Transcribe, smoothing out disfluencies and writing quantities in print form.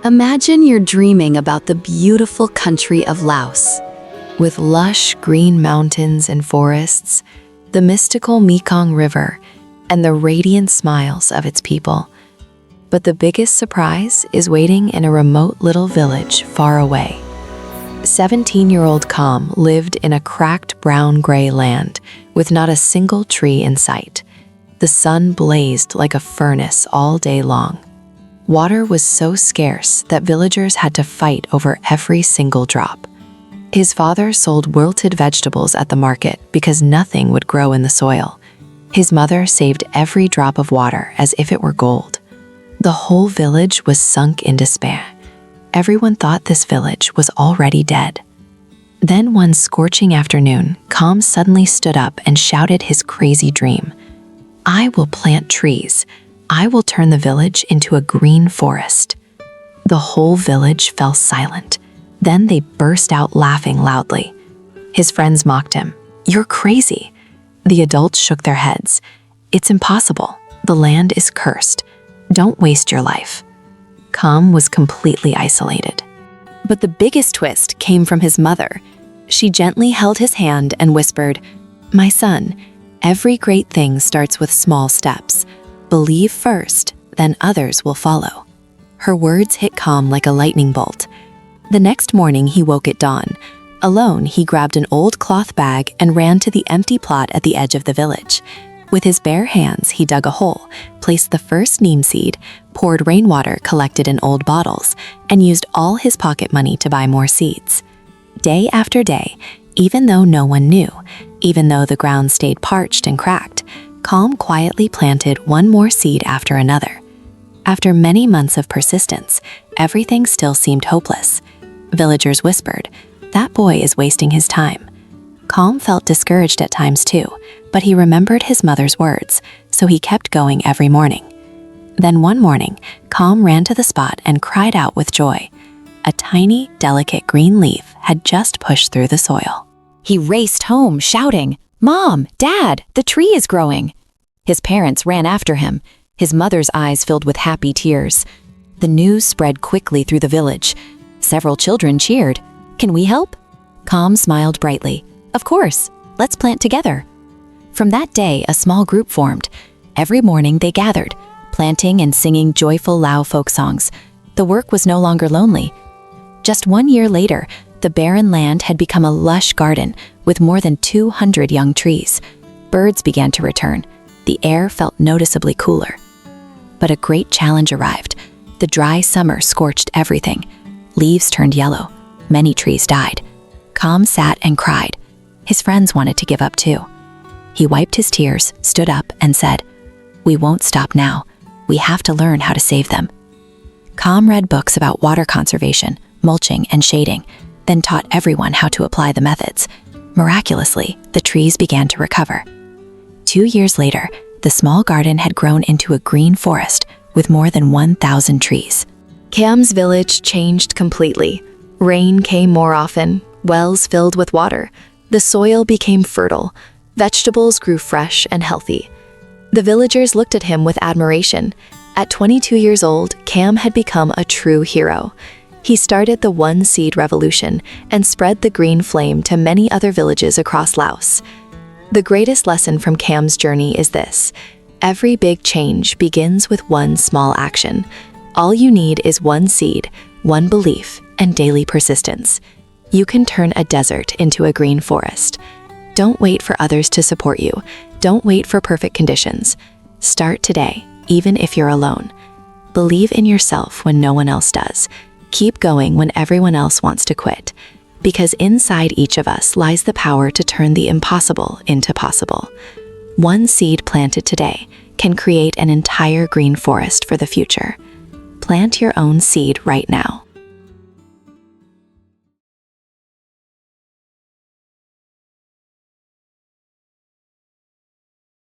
Imagine you're dreaming about the beautiful country of Laos. With lush green mountains and forests, the mystical Mekong River, and the radiant smiles of its people. But the biggest surprise is waiting in a remote little village far away. 17-year-old Kham lived in a cracked brown-gray land with not a single tree in sight. The sun blazed like a furnace all day long. Water was so scarce that villagers had to fight over every single drop. His father sold wilted vegetables at the market because nothing would grow in the soil. His mother saved every drop of water as if it were gold. The whole village was sunk in despair. Everyone thought this village was already dead. Then one scorching afternoon, Kham suddenly stood up and shouted his crazy dream. "I will plant trees. I will turn the village into a green forest." The whole village fell silent. Then they burst out laughing loudly. His friends mocked him. "You're crazy." The adults shook their heads. "It's impossible. The land is cursed. Don't waste your life." Kham was completely isolated. But the biggest twist came from his mother. She gently held his hand and whispered, "My son, every great thing starts with small steps. Believe first, then others will follow." Her words hit Kham like a lightning bolt. The next morning he woke at dawn. Alone, he grabbed an old cloth bag and ran to the empty plot at the edge of the village. With his bare hands, he dug a hole, placed the first neem seed, poured rainwater collected in old bottles, and used all his pocket money to buy more seeds. Day after day, even though no one knew, even though the ground stayed parched and cracked, Kham quietly planted one more seed after another. After many months of persistence, everything still seemed hopeless. Villagers whispered, "That boy is wasting his time." Kham felt discouraged at times too, but he remembered his mother's words, so he kept going every morning. Then one morning, Kham ran to the spot and cried out with joy. A tiny, delicate green leaf had just pushed through the soil. He raced home, shouting, "Mom, Dad, the tree is growing!" His parents ran after him, his mother's eyes filled with happy tears. The news spread quickly through the village. Several children cheered. "Can we help?" Kham smiled brightly. "Of course, let's plant together." From that day, a small group formed. Every morning they gathered, planting and singing joyful Lao folk songs. The work was no longer lonely. Just 1 year later, the barren land had become a lush garden with more than 200 young trees. Birds began to return. The air felt noticeably cooler. But a great challenge arrived. The dry summer scorched everything. Leaves turned yellow. Many trees died. Kham sat and cried. His friends wanted to give up too. He wiped his tears, stood up, and said, "We won't stop now. We have to learn how to save them." Kham read books about water conservation, mulching, and shading, then taught everyone how to apply the methods. Miraculously, the trees began to recover. 2 years later, the small garden had grown into a green forest with more than 1,000 trees. Kham's village changed completely. Rain came more often, wells filled with water. The soil became fertile. Vegetables grew fresh and healthy. The villagers looked at him with admiration. At 22 years old, Kham had become a true hero. He started the One Seed Revolution and spread the green flame to many other villages across Laos. The greatest lesson from Kham's journey is this: every big change begins with one small action. All you need is one seed, one belief, and daily persistence. You can turn a desert into a green forest. Don't wait for others to support you. Don't wait for perfect conditions. Start today, even if you're alone. Believe in yourself when no one else does. Keep going when everyone else wants to quit. Because inside each of us lies the power to turn the impossible into possible. One seed planted today can create an entire green forest for the future. Plant your own seed right now.